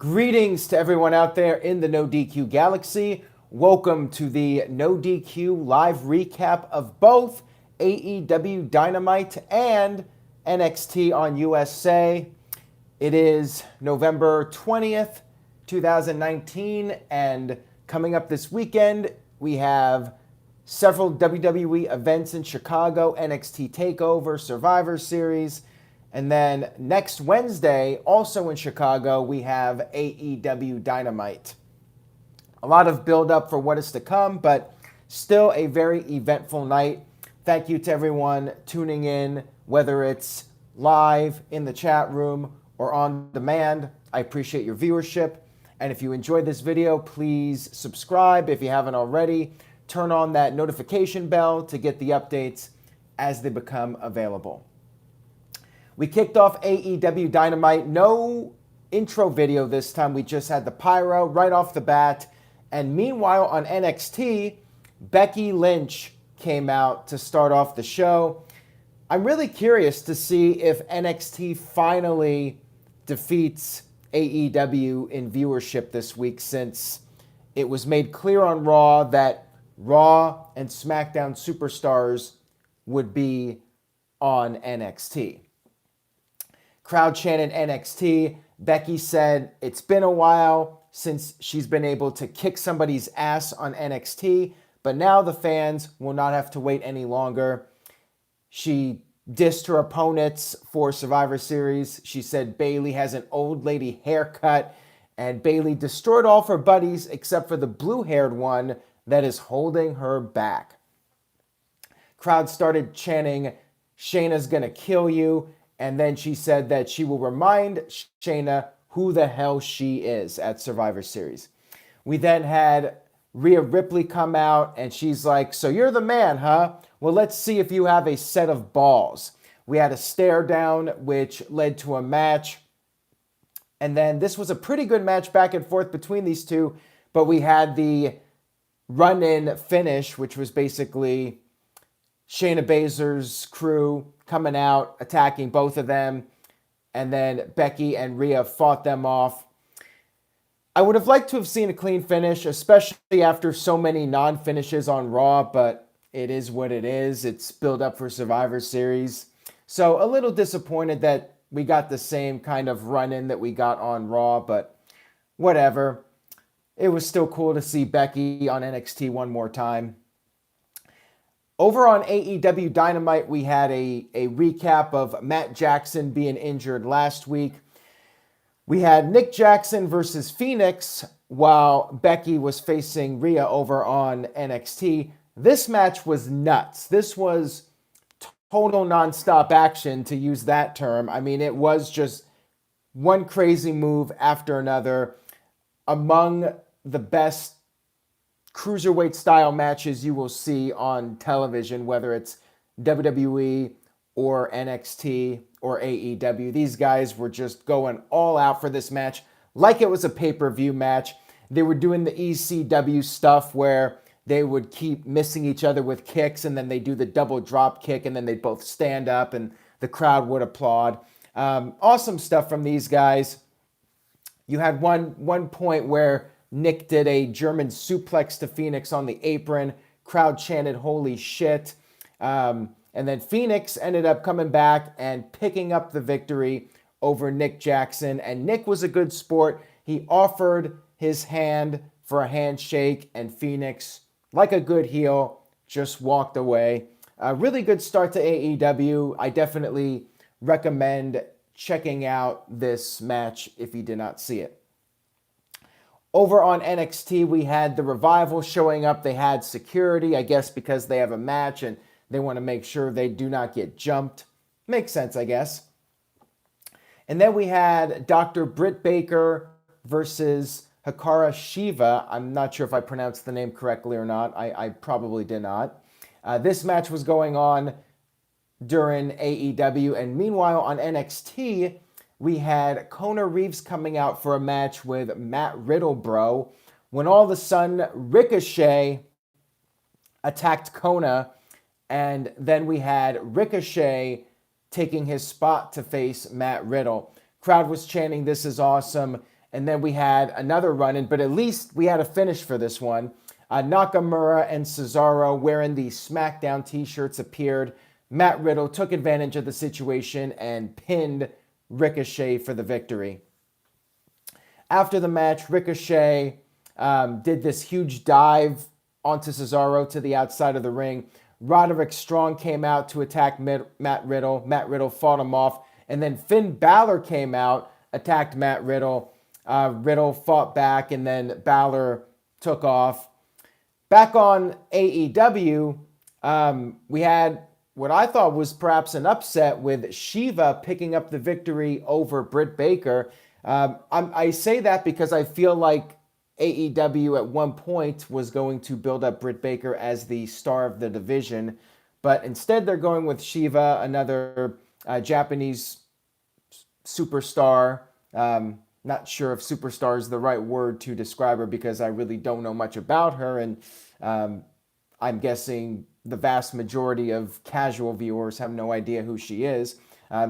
Greetings to everyone out there in the No DQ galaxy. Welcome to the No DQ live recap of both AEW Dynamite and NXT on USA. It is November 20th, 2019, and coming up this weekend, we have several WWE events in Chicago, NXT TakeOver, Survivor Series. And then next Wednesday, also in Chicago, we have AEW Dynamite. A lot of build-up for what is to come, but still a very eventful night. Thank you to everyone tuning in, whether it's live in the chat room or on demand. I appreciate your viewership. And if you enjoyed this video, please subscribe if you haven't already. Turn on that notification bell to get the updates as they become available. We kicked off AEW Dynamite. No intro video this time. We just had the pyro right off the bat. And meanwhile, on NXT, Becky Lynch came out to start off the show. I'm really curious to see if NXT finally defeats AEW in viewership this week, since it was made clear on Raw that Raw and Smackdown superstars would be on NXT. Crowd chanted NXT. Becky said it's been a while since she's been able to kick somebody's ass on NXT, but now the fans will not have to wait any longer. She dissed her opponents for Survivor Series. She said Bayley has an old lady haircut, and Bayley destroyed all of her buddies except for the blue-haired one that is holding her back. Crowd started chanting, "Shayna's gonna kill you." And then she said that she will remind Shayna who the hell she is at Survivor Series. We then had Rhea Ripley come out, and she's like, "So you're the man, huh? Well, let's see if you have a set of balls." We had a stare down, which led to a match. And then this was a pretty good match back and forth between these two, but we had the run-in finish, which was basically Shayna Baszler's crew coming out, attacking both of them, and then Becky and Rhea fought them off. I would have liked to have seen a clean finish, especially after so many non-finishes on Raw, but it is what it is. It's built up for Survivor Series. So a little disappointed that we got the same kind of run-in that we got on Raw, but whatever. It was still cool to see Becky on NXT one more time. Over on AEW Dynamite, we had a recap of Matt Jackson being injured last week. We had Nick Jackson versus Phoenix while Becky was facing Rhea over on NXT. This match was nuts. This was total nonstop action, to use that term. I mean, it was just one crazy move after another. Among the best cruiserweight style matches you will see on television, whether it's WWE or NXT or AEW. These guys were just going all out for this match like it was a pay-per-view match. They were doing the ECW stuff where they would keep missing each other with kicks, and then they do the double drop kick, and then they both stand up and the crowd would applaud. Awesome stuff from these guys. You had one point where Nick did a German suplex to Phoenix on the apron. Crowd chanted, "Holy shit." And then Phoenix ended up coming back and picking up the victory over Nick Jackson. And Nick was a good sport. He offered his hand for a handshake, and Phoenix, like a good heel, just walked away. A really good start to AEW. I definitely recommend checking out this match if you did not see it. Over on NXT, we had the Revival showing up. They had security, I guess, because they have a match and they want to make sure they do not get jumped. Makes sense, I guess. And then we had Dr. Britt Baker versus Hikaru Shiva. I'm not sure if I pronounced the name correctly or not. I probably did not. This match was going on during AEW. And meanwhile, on NXT, we had Kona Reeves coming out for a match with Matt Riddle, when all of a sudden Ricochet attacked Kona, and then we had Ricochet taking his spot to face Matt Riddle. Crowd was chanting, "This is awesome." And then we had another run-in, but at least we had a finish for this one. Nakamura and Cesaro wearing the Smackdown t-shirts appeared. Matt Riddle took advantage of the situation and pinned Ricochet for the victory. After the match, Ricochet did this huge dive onto Cesaro to the outside of the ring. Roderick Strong came out to attack Matt Riddle. Matt Riddle fought him off. And then Finn Balor came out, attacked Matt Riddle. Riddle fought back, and then Balor took off. Back on AEW, we had what I thought was perhaps an upset with Shiva picking up the victory over Britt Baker. I say that because I feel like AEW at one point was going to build up Britt Baker as the star of the division, but instead they're going with Shiva, another Japanese superstar. Not sure if superstar is the right word to describe her because I really don't know much about her, and I'm guessing the vast majority of casual viewers have no idea who she is.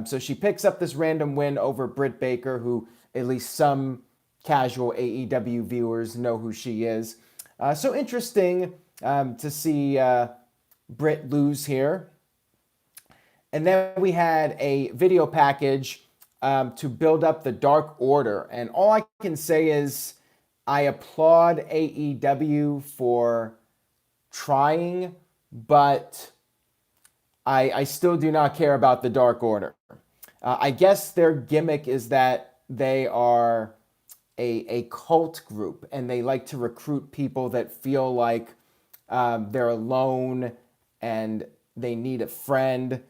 So she picks up this random win over Britt Baker, who at least some casual AEW viewers know who she is. So interesting to see Britt lose here. And then we had a video package to build up the Dark Order. And all I can say is I applaud AEW for trying, but I still do not care about the Dark Order. I guess their gimmick is that they are a cult group, and they like to recruit people that feel like they're alone and they need a friend.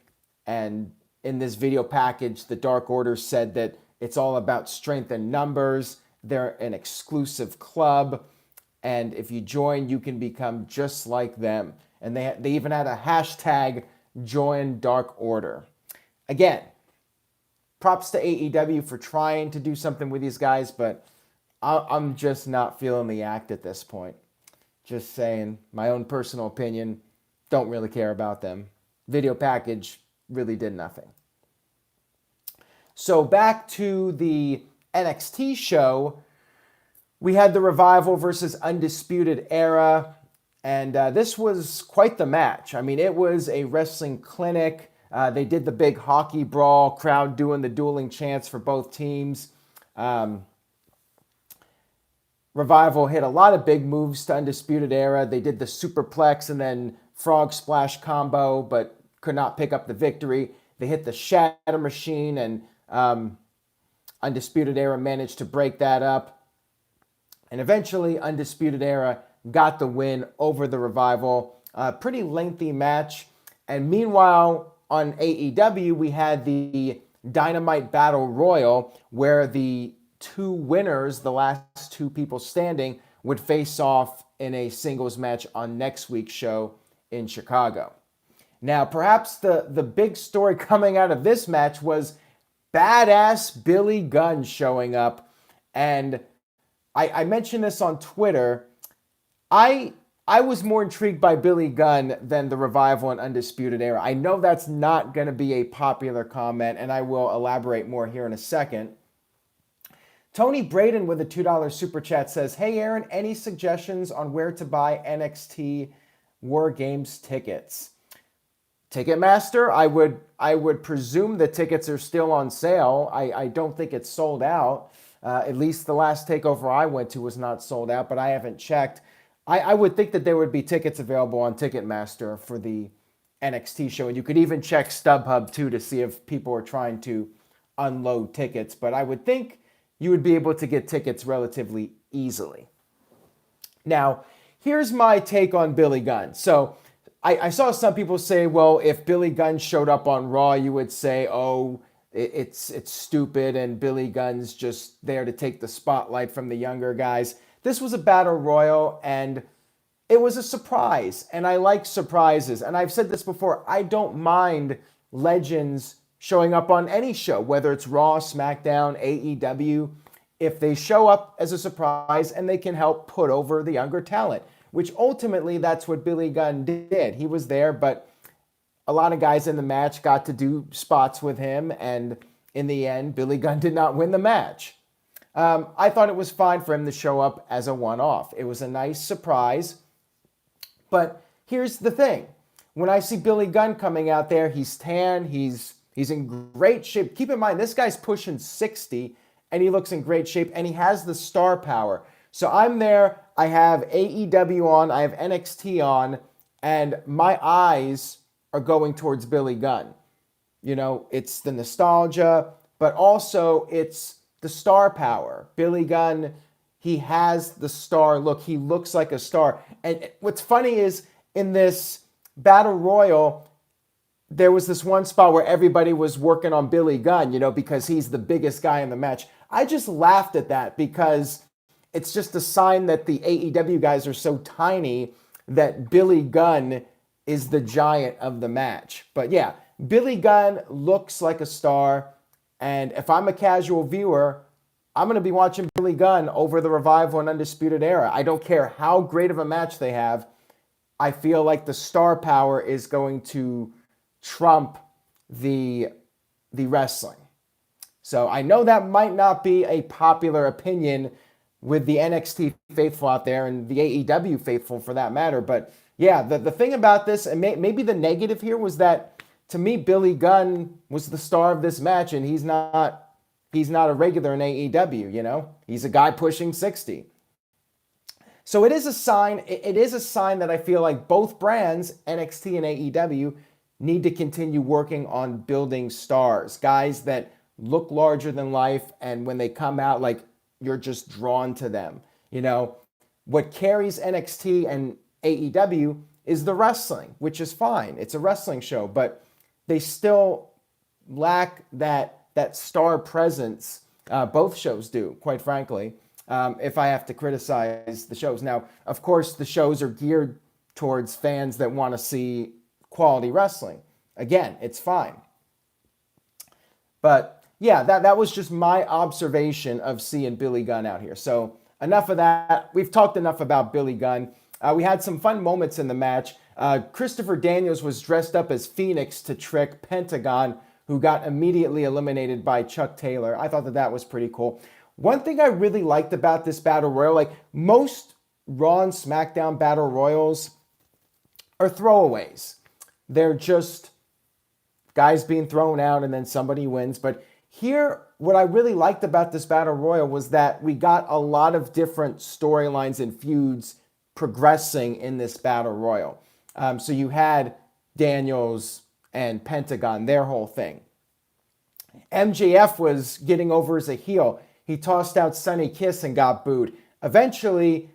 And in this video package, the Dark Order said that it's all about strength in numbers. They're an exclusive club, and if you join, you can become just like them. And they even had a hashtag, Join Dark Order. Again, props to AEW for trying to do something with these guys, but I'm just not feeling the act at this point. Just saying, my own personal opinion, don't really care about them. Video package really did nothing. So back to the NXT show, we had the Revival versus Undisputed Era, and this was quite the match. I mean, it was a wrestling clinic. They did the big hockey brawl, crowd doing the dueling chants for both teams. Revival hit a lot of big moves to Undisputed Era. They did the superplex and then frog splash combo, but could not pick up the victory. They hit the Shatter Machine, and Undisputed Era managed to break that up. And eventually, Undisputed Era got the win over the Revival. Pretty lengthy match. And meanwhile, on AEW, we had the Dynamite Battle Royal, where the two winners, the last two people standing, would face off in a singles match on next week's show in Chicago. Now, perhaps the big story coming out of this match was badass Billy Gunn showing up. And I mentioned this on Twitter. I was more intrigued by Billy Gunn than the Revival and Undisputed Era. I know that's not going to be a popular comment, and I will elaborate more here in a second. Tony Braden with a $2 super chat says, "Hey Aaron, any suggestions on where to buy NXT War Games tickets?" Ticketmaster, I would presume the tickets are still on sale. I don't think it's sold out. At least the last takeover I went to was not sold out, but I haven't checked. I would think that there would be tickets available on Ticketmaster for the NXT show. And you could even check StubHub too to see if people are trying to unload tickets. But I would think you would be able to get tickets relatively easily. Now, here's my take on Billy Gunn. So I saw some people say, well, if Billy Gunn showed up on Raw, you would say, oh, it's stupid and Billy Gunn's just there to take the spotlight from the younger guys. This was a battle royal and it was a surprise, and I like surprises. And I've said this before, I don't mind legends showing up on any show, whether it's Raw, SmackDown, AEW, if they show up as a surprise and they can help put over the younger talent, which ultimately that's what Billy Gunn did. He was there, but a lot of guys in the match got to do spots with him, and in the end, Billy Gunn did not win the match. I thought it was fine for him to show up as a one-off. It was a nice surprise. But here's the thing. When I see Billy Gunn coming out there, he's tan, he's in great shape. Keep in mind, this guy's pushing 60, and he looks in great shape, and he has the star power. So I'm there, I have AEW on, I have NXT on, and my eyes are going towards Billy Gunn. You know, it's the nostalgia, but also it's the star power. Billy Gunn, he has the star look. He looks like a star. And what's funny is in this Battle Royal, there was this one spot where everybody was working on Billy Gunn, you know, because he's the biggest guy in the match. I just laughed at that because it's just a sign that the AEW guys are so tiny that Billy Gunn is the giant of the match. But yeah, Billy Gunn looks like a star. And if I'm a casual viewer, I'm going to be watching Billy Gunn over the Revival and Undisputed Era. I don't care how great of a match they have. I feel like the star power is going to trump the wrestling. So I know that might not be a popular opinion with the NXT faithful out there and the AEW faithful for that matter. But yeah, the thing about this, and maybe the negative here, was that to me, Billy Gunn was the star of this match, and he's not a regular in AEW, you know? He's a guy pushing 60. So it is a sign that I feel like both brands, NXT and AEW, need to continue working on building stars, guys that look larger than life, and when they come out, like, you're just drawn to them. You know, what carries NXT and AEW is the wrestling, which is fine. It's a wrestling show, but they still lack that star presence. Both shows do, quite frankly, if I have to criticize the shows. Now, of course, the shows are geared towards fans that want to see quality wrestling. Again, it's fine. But yeah, that was just my observation of seeing Billy Gunn out here. So enough of that. We've talked enough about Billy Gunn. We had some fun moments in the match. Christopher Daniels was dressed up as Phoenix to trick Pentagon, who got immediately eliminated by Chuck Taylor. I thought that was pretty cool. One thing I really liked about this Battle Royal, like most Raw and SmackDown Battle Royals are throwaways. They're just guys being thrown out and then somebody wins. But here, what I really liked about this Battle Royal was that we got a lot of different storylines and feuds progressing in this Battle Royal. So you had Daniels and Pentagon, their whole thing. MJF was getting over as a heel. He tossed out Sonny Kiss and got booed. Eventually,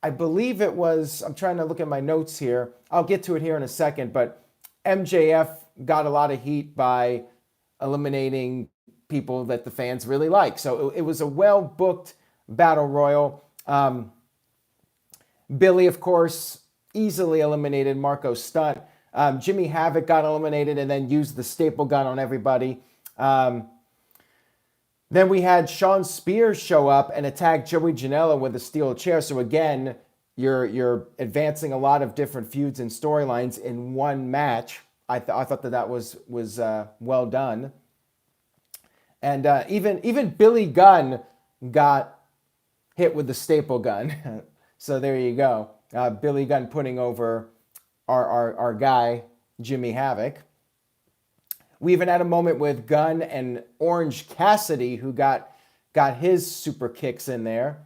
I believe it was, I'm trying to look at my notes here. I'll get to it here in a second, but MJF got a lot of heat by eliminating people that the fans really like. So it was a well-booked Battle Royal. Billy, of course, easily eliminated Marco Stunt. Jimmy Havoc got eliminated and then used the staple gun on everybody. Then we had Sean Spears show up and attack Joey Janela with a steel chair. So again, you're advancing a lot of different feuds and storylines in one match. I thought that was well done. And even Billy Gunn got hit with the staple gun. So there you go. Billy Gunn putting over our guy, Jimmy Havoc. We even had a moment with Gunn and Orange Cassidy, who got his super kicks in there.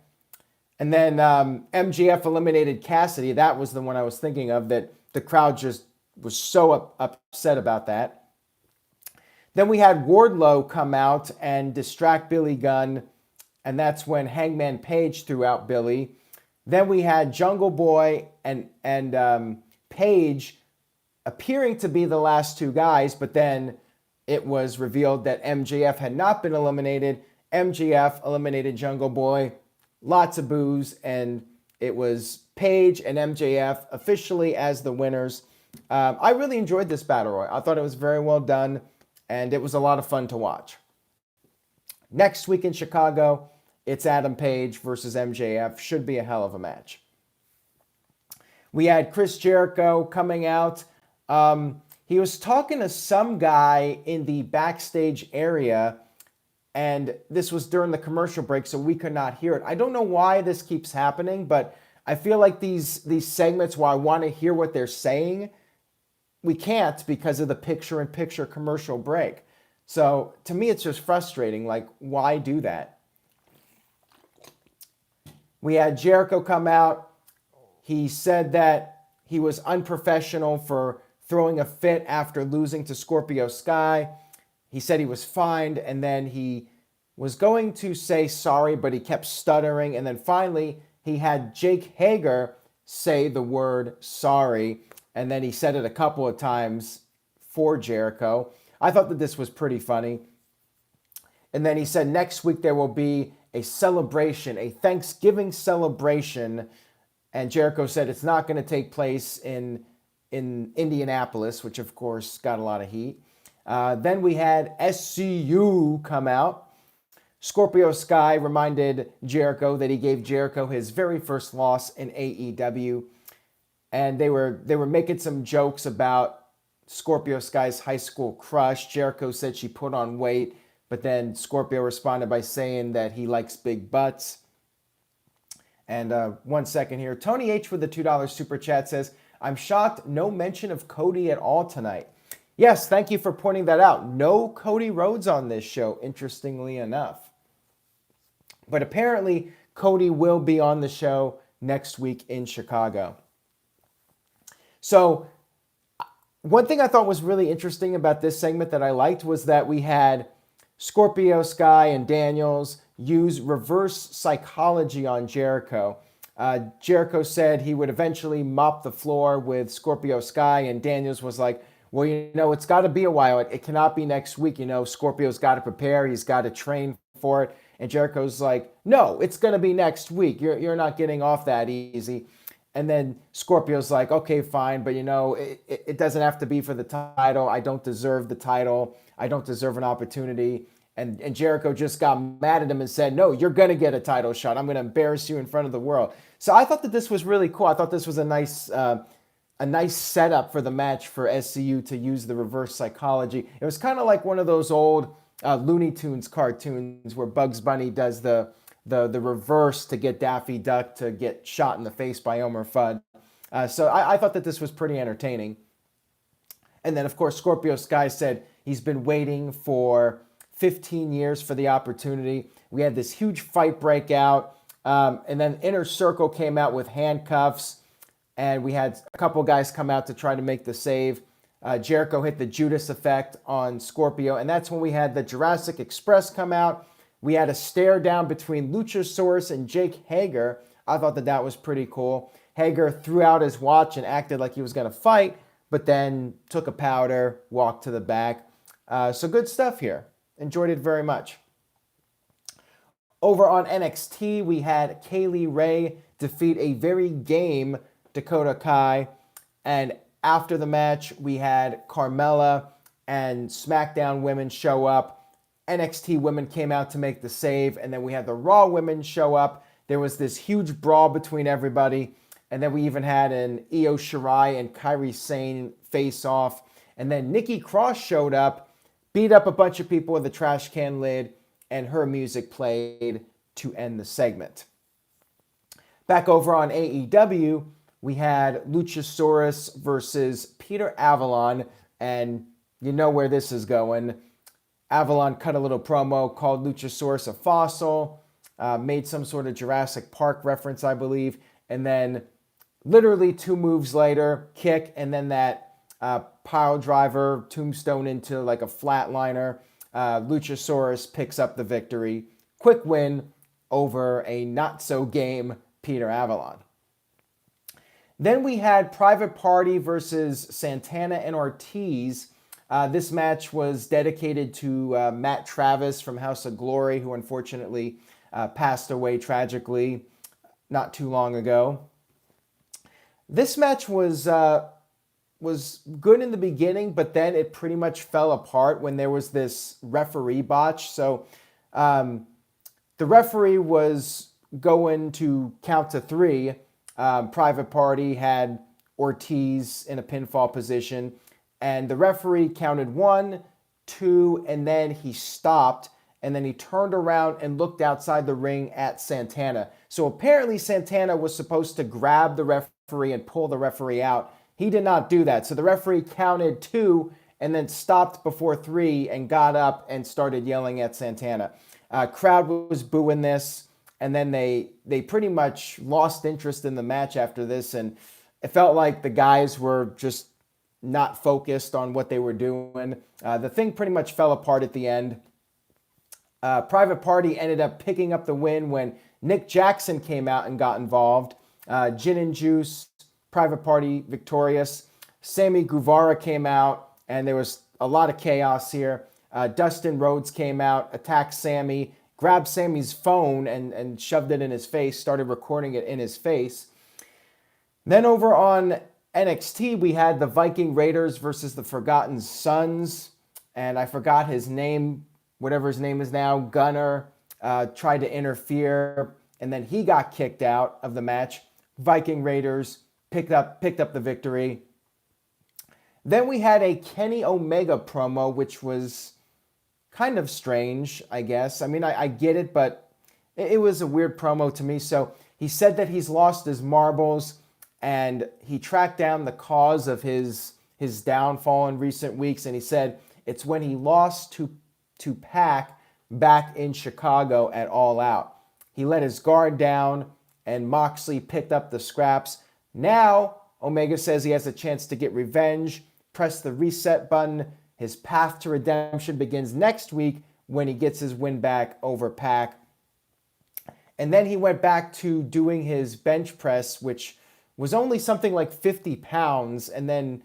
And then MJF eliminated Cassidy. That was the one I was thinking of, that the crowd just was so upset about that. Then we had Wardlow come out and distract Billy Gunn, and that's when Hangman Page threw out Billy. Then we had Jungle Boy and Page appearing to be the last two guys, but then it was revealed that MJF had not been eliminated. MJF eliminated Jungle Boy, lots of boos, and it was Page and MJF officially as the winners. I really enjoyed this Battle Royal. I thought it was very well done, and it was a lot of fun to watch. Next week in Chicago, it's Adam Page versus MJF. Should be a hell of a match. We had Chris Jericho coming out. He was talking to some guy in the backstage area, and this was during the commercial break, so we could not hear it. I don't know why this keeps happening, but I feel like these segments where I want to hear what they're saying, we can't because of the picture-in-picture commercial break. So to me, it's just frustrating. Like, why do that? We had Jericho come out. He said that he was unprofessional for throwing a fit after losing to Scorpio Sky. He said he was fined, and then he was going to say sorry, but he kept stuttering. And then finally, he had Jake Hager say the word sorry, and then he said it a couple of times for Jericho. I thought that this was pretty funny. And then he said next week there will be a celebration, a Thanksgiving celebration. And Jericho said it's not going to take place in Indianapolis, which of course got a lot of heat. Then we had SCU come out. Scorpio Sky reminded Jericho that he gave Jericho his very first loss in AEW. And they were making some jokes about Scorpio Sky's high school crush. Jericho said she put on weight, but then Scorpio responded by saying that he likes big butts. And 1 second here. Tony H with the $2 super chat says, I'm shocked no mention of Cody at all tonight. Yes, thank you for pointing that out. No Cody Rhodes on this show, interestingly enough. But apparently, Cody will be on the show next week in Chicago. So, one thing I thought was really interesting about this segment that I liked was that we had Scorpio Sky and Daniels use reverse psychology on Jericho. Jericho said he would eventually mop the floor with Scorpio Sky, and Daniels was like, well, it's got to be a while. It cannot be next week. Scorpio's got to prepare. He's got to train for it. And Jericho's like, no, it's going to be next week. You're not getting off that easy. And then Scorpio's like, okay, fine. But, it doesn't have to be for the title. I don't deserve the title. I don't deserve an opportunity. And Jericho just got mad at him and said, no, you're going to get a title shot. I'm going to embarrass you in front of the world. So I thought that this was really cool. I thought this was a nice setup for the match for SCU to use the reverse psychology. It was kind of like one of those old Looney Tunes cartoons where Bugs Bunny does the reverse to get Daffy Duck to get shot in the face by Elmer Fudd. So I thought that this was pretty entertaining. And then, of course, Scorpio Sky said he's been waiting for 15 years for the opportunity. We had this huge fight break out. And then Inner Circle came out with handcuffs. And we had a couple guys come out to try to make the save. Jericho hit the Judas effect on Scorpio. And that's when we had the Jurassic Express come out. We had a stare down between Luchasaurus and Jake Hager. I thought that was pretty cool. Hager threw out his watch and acted like he was going to fight, but then took a powder, walked to the back. So good stuff here. Enjoyed it very much. Over on NXT, we had Kaylee Ray defeat a very game Dakota Kai. And after the match, we had Carmella and SmackDown women show up. NXT women came out to make the save. And then we had the Raw women show up. There was this huge brawl between everybody. And then we even had an Io Shirai and Kairi Sane face off. And then Nikki Cross showed up, beat up a bunch of people with a trash can lid, and her music played to end the segment. Back over on AEW, we had Luchasaurus versus Peter Avalon, and you know where this is going. Avalon cut a little promo, called Luchasaurus a fossil, made some sort of Jurassic Park reference, I believe, and then literally 2 moves later, kick, and then that pile driver, tombstone into like a flatliner. Luchasaurus picks up the victory. Quick win over a not-so-game Peter Avalon. Then we had Private Party versus Santana and Ortiz. This match was dedicated to Matt Travis from House of Glory, who unfortunately passed away tragically not too long ago. This match was good in the beginning, but then it pretty much fell apart when there was this referee botch. So the referee was going to count to 3. Private Party had Ortiz in a pinfall position, and the referee counted 1, 2, and then he stopped. and then he turned around and looked outside the ring at Santana. So apparently Santana was supposed to grab the referee and pull the referee out. He did not do that. So the referee counted 2 and then stopped before 3 and got up and started yelling at Santana. Crowd was booing this, and then they pretty much lost interest in the match after this, and it felt like the guys were just not focused on what they were doing. The thing pretty much fell apart at the end. Private Party ended up picking up the win when Nick Jackson came out and got involved. Gin and Juice, Private Party victorious. Sammy Guevara came out, and there was a lot of chaos here. Dustin Rhodes came out, attacked Sammy, grabbed Sammy's phone and shoved it in his face, started recording it in his face. Then over on NXT, we had the Viking Raiders versus the Forgotten Sons, and I forgot his name, whatever his name is now, Gunner, tried to interfere, and then he got kicked out of the match. Viking Raiders picked up the victory. Then we had a Kenny Omega promo, which was kind of strange, I guess. I mean, I get it, but it was a weird promo to me. So he said that he's lost his marbles, and he tracked down the cause of his downfall in recent weeks, and he said it's when he lost to Pac back in Chicago at All Out. He let his guard down, and Moxley picked up the scraps. Now, Omega says he has a chance to get revenge, press the reset button. His path to redemption begins next week when he gets his win back over Pac. And then he went back to doing his bench press, which was only something like 50 pounds. And then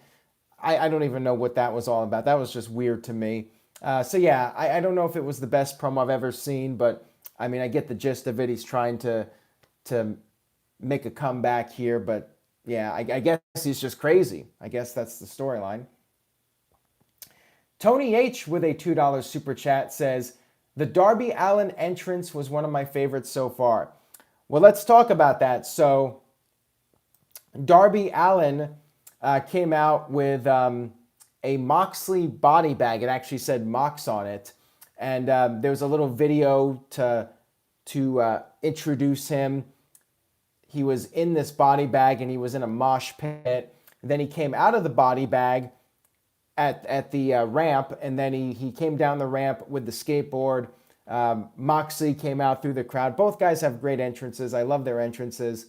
I don't even know what that was all about. That was just weird to me. So yeah, I don't know if it was the best promo I've ever seen, but I mean, I get the gist of it. He's trying to make a comeback here, but yeah, I guess he's just crazy. I guess that's the storyline. Tony H with a $2 super chat says, the Darby Allin entrance was one of my favorites so far. Well, let's talk about that. So Darby Allin came out with a Moxley body bag. It actually said Mox on it. And there was a little video to introduce him. He was in this body bag and he was in a mosh pit. Then he came out of the body bag at the ramp, and then he came down the ramp with the skateboard. Moxley came out through the crowd. Both guys have great entrances. I love their entrances.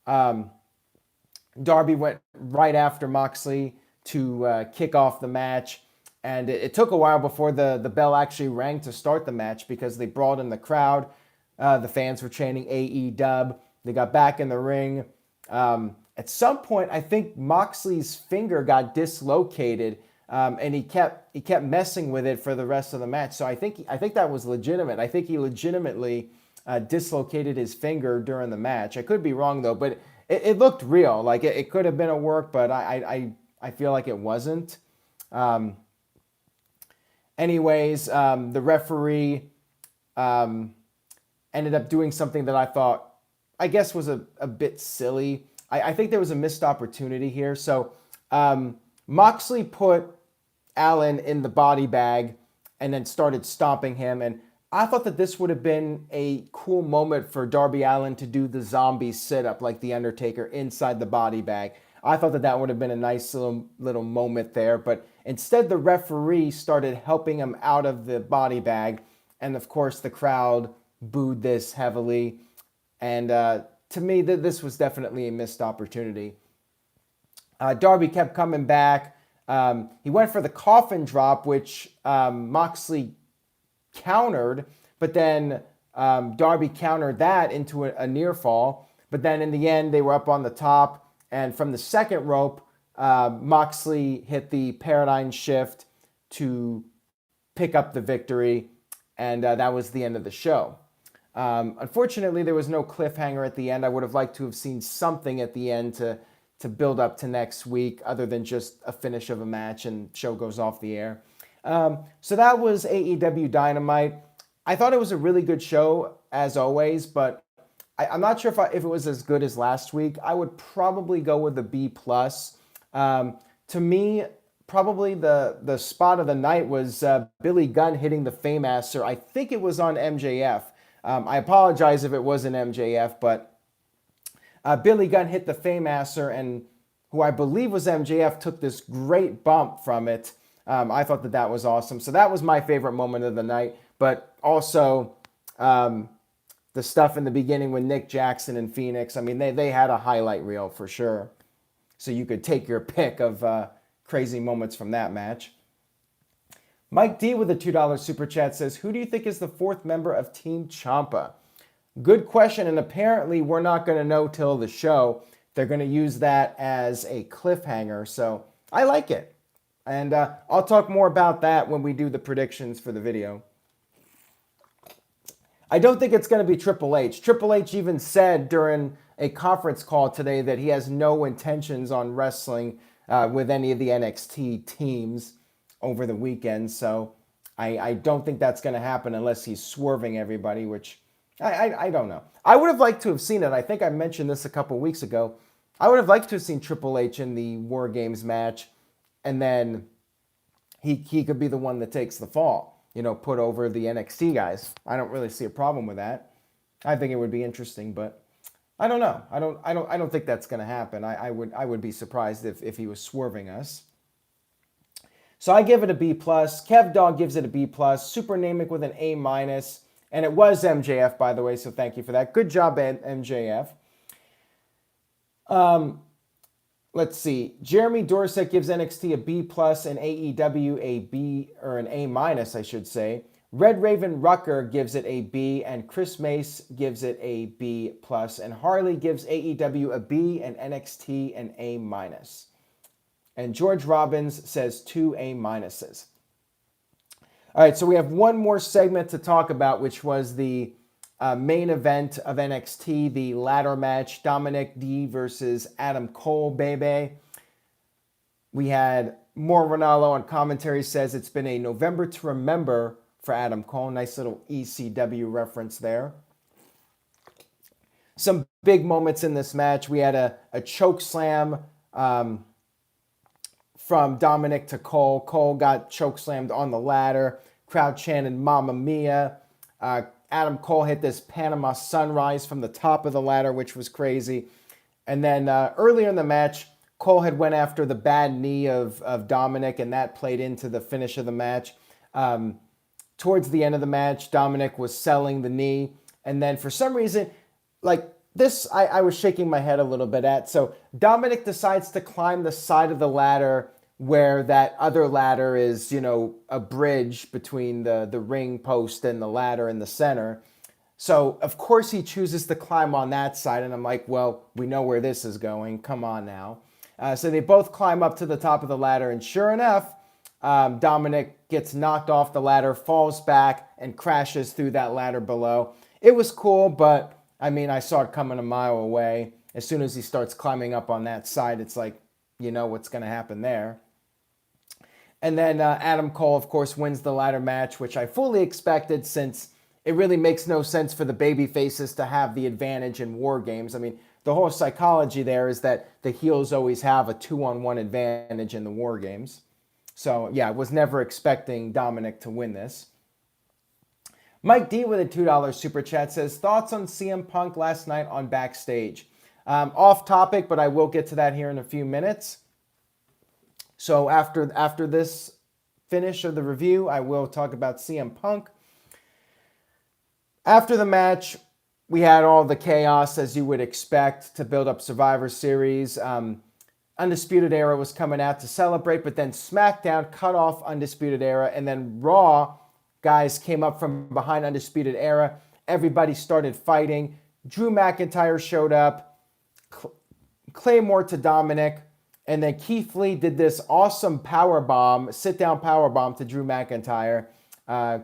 Darby went right after Moxley to kick off the match, and it took a while before the bell actually rang to start the match because they brawled in the crowd. The fans were chanting AEW. They got back in the ring. At some point, I think Moxley's finger got dislocated, and he kept messing with it for the rest of the match. So I think that was legitimate. I think he legitimately dislocated his finger during the match. I could be wrong though, but it looked real. Like it could have been a work, but I feel like it wasn't. Anyways, the referee ended up doing something that I thought, I guess, was a bit silly. I think there was a missed opportunity here. So Moxley put Allin in the body bag and then started stomping him. And I thought that this would have been a cool moment for Darby Allin to do the zombie sit-up like The Undertaker inside the body bag. I thought that would have been a nice little moment there. But instead, the referee started helping him out of the body bag. And of course, the crowd booed this heavily. And to me, this was definitely a missed opportunity. Darby kept coming back. He went for the coffin drop, which Moxley countered, but then Darby countered that into a near fall. But then in the end, they were up on the top, and from the second rope, Moxley hit the paradigm shift to pick up the victory, and that was the end of the show. Unfortunately, there was no cliffhanger at the end. I would have liked to have seen something at the end to build up to next week other than just a finish of a match and show goes off the air. So that was AEW Dynamite. I thought it was a really good show, as always, but I'm not sure if it was as good as last week. I would probably go with a B+. To me, probably the spot of the night was Billy Gunn hitting the Fameasser. I think it was on MJF. I apologize if it wasn't MJF, but Billy Gunn hit the Fameasser, and who I believe was MJF took this great bump from it. I thought that was awesome. So that was my favorite moment of the night. But also the stuff in the beginning with Nick Jackson and Phoenix. I mean, they had a highlight reel for sure. So you could take your pick of crazy moments from that match. Mike D with a $2 super chat says, who do you think is the fourth member of Team Ciampa? Good question, and apparently we're not going to know till the show. They're going to use that as a cliffhanger, so I like it. And I'll talk more about that when we do the predictions for the video. I don't think it's going to be Triple H. Triple H even said during a conference call today that he has no intentions on wrestling with any of the NXT teams over the weekend. So I don't think that's going to happen unless he's swerving everybody, which I don't know. I would have liked to have seen it. I think I mentioned this a couple weeks ago. I would have liked to have seen Triple H in the War Games match, and then he could be the one that takes the fall, put over the NXT guys. I don't really see a problem with that. I think it would be interesting, but I don't know. I don't think that's going to happen. I would be surprised if he was swerving us. So I give it a B+. Kev Dog gives it a B+. Super Namic with an A-. And it was MJF, by the way, so thank you for that. Good job, MJF. Let's see. Jeremy Dorset gives NXT a B+, and AEW a B, or an A-, I should say. Red Raven Rucker gives it a B, and Chris Mace gives it a B+, and Harley gives AEW a B, and NXT an A-. And George Robbins says 2 A-. All right, so we have one more segment to talk about, which was the main event of NXT, the ladder match, Dominic D versus Adam Cole, baby. We had Mauro Ranallo on commentary says it's been a November to remember for Adam Cole. Nice little ECW reference there. Some big moments in this match. We had a choke slam from Dominic to Cole. Cole got chokeslammed on the ladder. Crowd chanted Mamma Mia. Adam Cole hit this Panama Sunrise from the top of the ladder, which was crazy. And then earlier in the match, Cole had went after the bad knee of Dominic, and that played into the finish of the match. Towards the end of the match, Dominic was selling the knee. And then for some reason, like this, I was shaking my head a little bit at. So Dominic decides to climb the side of the ladder where that other ladder is, a bridge between the ring post and the ladder in the center. So, of course, he chooses to climb on that side. And I'm like, well, we know where this is going. Come on now. So they both climb up to the top of the ladder. And sure enough, Dominic gets knocked off the ladder, falls back, and crashes through that ladder below. It was cool, but, I saw it coming a mile away. As soon as he starts climbing up on that side, it's like, what's going to happen there. And then Adam Cole, of course, wins the ladder match, which I fully expected since it really makes no sense for the baby faces to have the advantage in War Games. The whole psychology there is that the heels always have a 2-on-1 advantage in the War Games. So, yeah, I was never expecting Dominic to win this. Mike D with a $2 super chat says, thoughts on CM Punk last night on Backstage? Off topic, but I will get to that here in a few minutes. So after this finish of the review, I will talk about CM Punk. After the match, we had all the chaos as you would expect to build up Survivor Series. Undisputed Era was coming out to celebrate, but then Smackdown cut off Undisputed Era, and then Raw guys came up from behind Undisputed Era. Everybody started fighting. Drew McIntyre showed up. Claymore to Dominic. And then Keith Lee did this awesome sit-down power bomb to Drew McIntyre.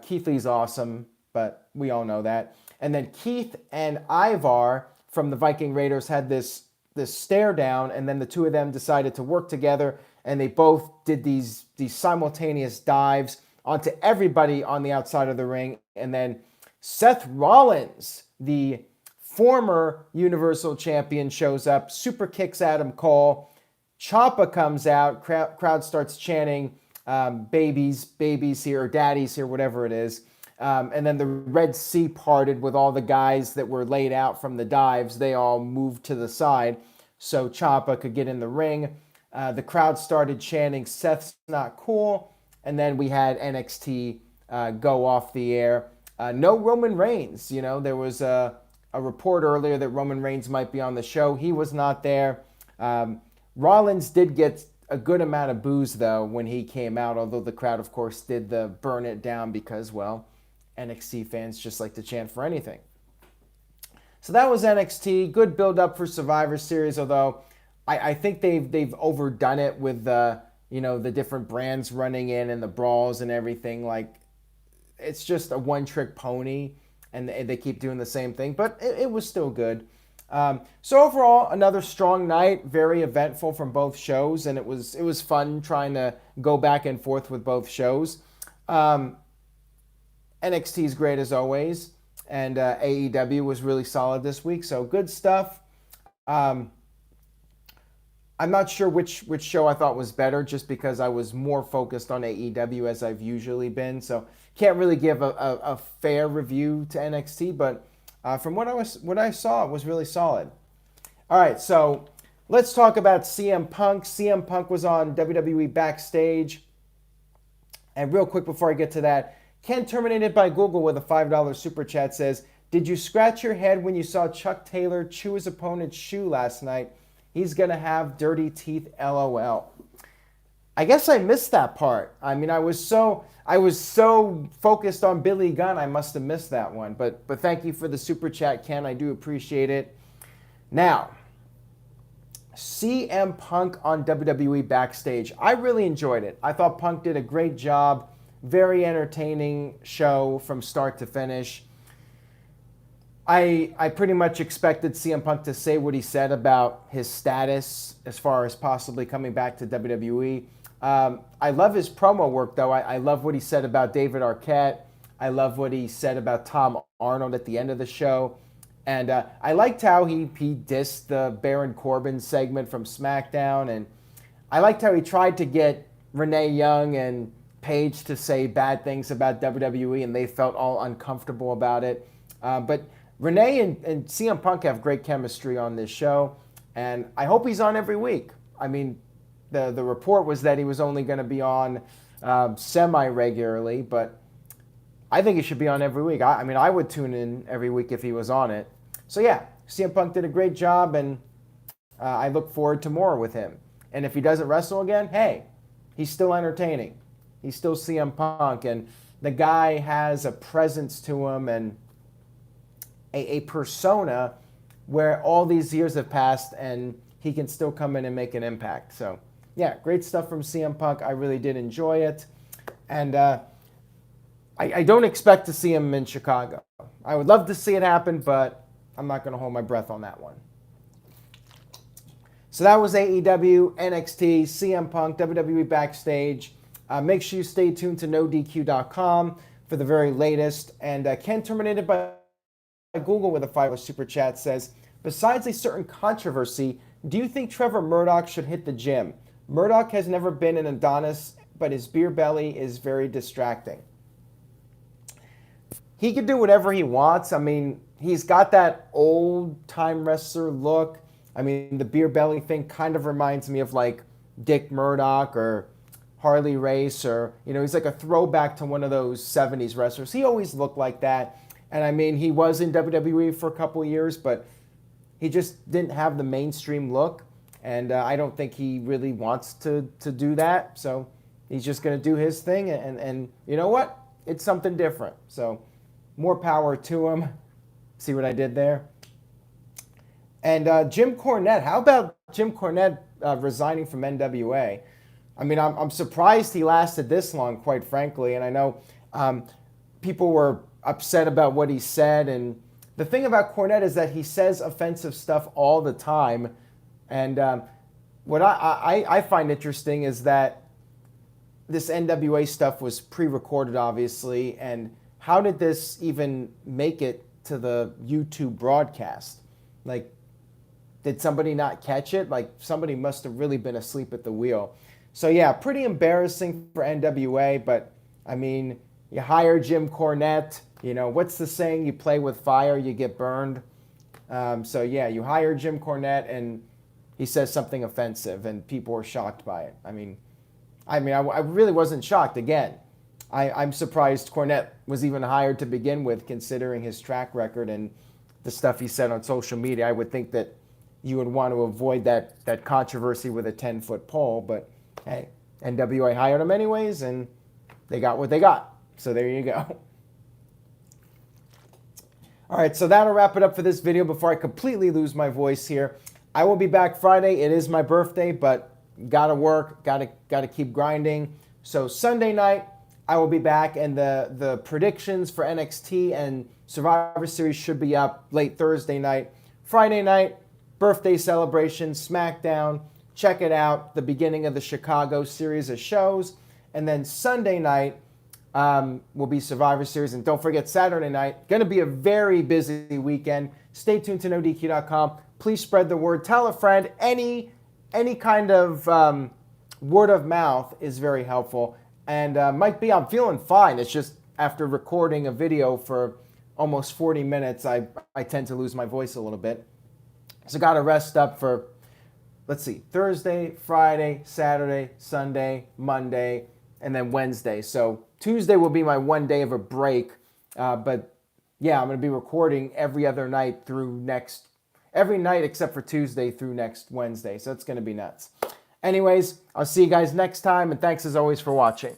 Keith Lee's awesome, but we all know that. And then Keith and Ivar from the Viking Raiders had this stare down, and then the two of them decided to work together, and they both did these simultaneous dives onto everybody on the outside of the ring. And then Seth Rollins, the former Universal Champion, shows up, super kicks Adam Cole, Ciampa comes out, crowd starts chanting, babies here, or daddies here, whatever it is. And then the Red Sea parted with all the guys that were laid out from the dives. They all moved to the side so Ciampa could get in the ring. The crowd started chanting, Seth's not cool. And then we had NXT go off the air. No Roman Reigns. You know, there was a report earlier that Roman Reigns might be on the show. He was not there. Rollins did get a good amount of boos, though, when he came out, although the crowd, of course, did the burn it down because, well, NXT fans just like to chant for anything. So that was NXT. Good build-up for Survivor Series, although I think they've overdone it with the different brands running in and the brawls and everything. Like, it's just a one-trick pony, and they keep doing the same thing. But it was still good. So overall, another strong night, very eventful from both shows, and it was fun trying to go back and forth with both shows. NXT is great as always, and AEW was really solid this week, so good stuff. I'm not sure which show I thought was better, just because I was more focused on AEW as I've usually been, so can't really give a fair review to NXT, but from what I saw, it was really solid. All right, so let's talk about CM Punk. CM Punk was on WWE Backstage. And real quick before I get to that, Ken Terminated by Google with a $5 super chat says, did you scratch your head when you saw Chuck Taylor chew his opponent's shoe last night? He's going to have dirty teeth, LOL. I guess I missed that part. I mean, I was so focused on Billy Gunn, I must have missed that one. But thank you for the super chat, Ken. I do appreciate it. Now, CM Punk on WWE Backstage. I really enjoyed it. I thought Punk did a great job. Very entertaining show from start to finish. I pretty much expected CM Punk to say what he said about his status as far as possibly coming back to WWE. I love his promo work, though. I love what he said about David Arquette. I love what he said about Tom Arnold at the end of the show. And I liked how he dissed the Baron Corbin segment from Smackdown. And I liked how he tried to get Renee Young and Paige to say bad things about WWE, and they felt all uncomfortable about it. But Renee and CM Punk have great chemistry on this show, and I hope he's on every week. I mean, the report was that he was only going to be on semi-regularly, but I think he should be on every week. I mean, I would tune in every week if he was on it. So yeah, CM Punk did a great job, and I look forward to more with him. And if he doesn't wrestle again, hey, he's still entertaining. He's still CM Punk, and the guy has a presence to him and a persona where all these years have passed and he can still come in and make an impact. So yeah, great stuff from CM Punk. I really did enjoy it. And I don't expect to see him in Chicago. I would love to see it happen, but I'm not going to hold my breath on that one. So that was AEW, NXT, CM Punk, WWE Backstage. Make sure you stay tuned to NoDQ.com for the very latest. And Ken Terminated by Google with a $5 super chat says, besides a certain controversy, do you think Trevor Murdoch should hit the gym? Murdoch has never been an Adonis, but his beer belly is very distracting. He could do whatever he wants. I mean, he's got that old-time wrestler look. I mean, the beer belly thing kind of reminds me of like Dick Murdoch or Harley Race, or, you know, he's like a throwback to one of those 70s wrestlers. He always looked like that. And I mean, he was in WWE for a couple of years, but he just didn't have the mainstream look. And I don't think he really wants to do that. So he's just going to do his thing. And you know what? It's something different. So more power to him. See what I did there? And Jim Cornette. How about Jim Cornette resigning from NWA? I mean, I'm surprised he lasted this long, quite frankly. And I know people were upset about what he said. And the thing about Cornette is that he says offensive stuff all the time. And what I find interesting is that this NWA stuff was pre-recorded, obviously. And how did this even make it to the YouTube broadcast? Like, did somebody not catch it? Like, somebody must have really been asleep at the wheel. So, yeah, pretty embarrassing for NWA, but, I mean, you hire Jim Cornette. You know, what's the saying? You play with fire, you get burned. So, yeah, you hire Jim Cornette, and he says something offensive, and people were shocked by it. I really wasn't shocked. Again, I'm surprised Cornette was even hired to begin with, considering his track record and the stuff he said on social media. I would think that you would want to avoid that controversy with a 10-foot pole, but hey, NWA hired him anyways, and they got what they got. So there you go. All right, so that'll wrap it up for this video before I completely lose my voice here. I will be back Friday. It is my birthday, but gotta work, gotta keep grinding. So Sunday night, I will be back, and the predictions for NXT and Survivor Series should be up late Thursday night. Friday night, birthday celebration, Smackdown. Check it out, the beginning of the Chicago series of shows. And then Sunday night will be Survivor Series. And don't forget Saturday night, going to be a very busy weekend. Stay tuned to NoDQ.com. Please spread the word. Tell a friend. Any kind of word of mouth is very helpful. And I'm feeling fine. It's just after recording a video for almost 40 minutes, I tend to lose my voice a little bit. So got to rest up for, let's see, Thursday, Friday, Saturday, Sunday, Monday, and then Wednesday. So Tuesday will be my one day of a break. But yeah, I'm going to be recording every night except for Tuesday through next Wednesday. So it's going to be nuts. Anyways, I'll see you guys next time, and thanks as always for watching.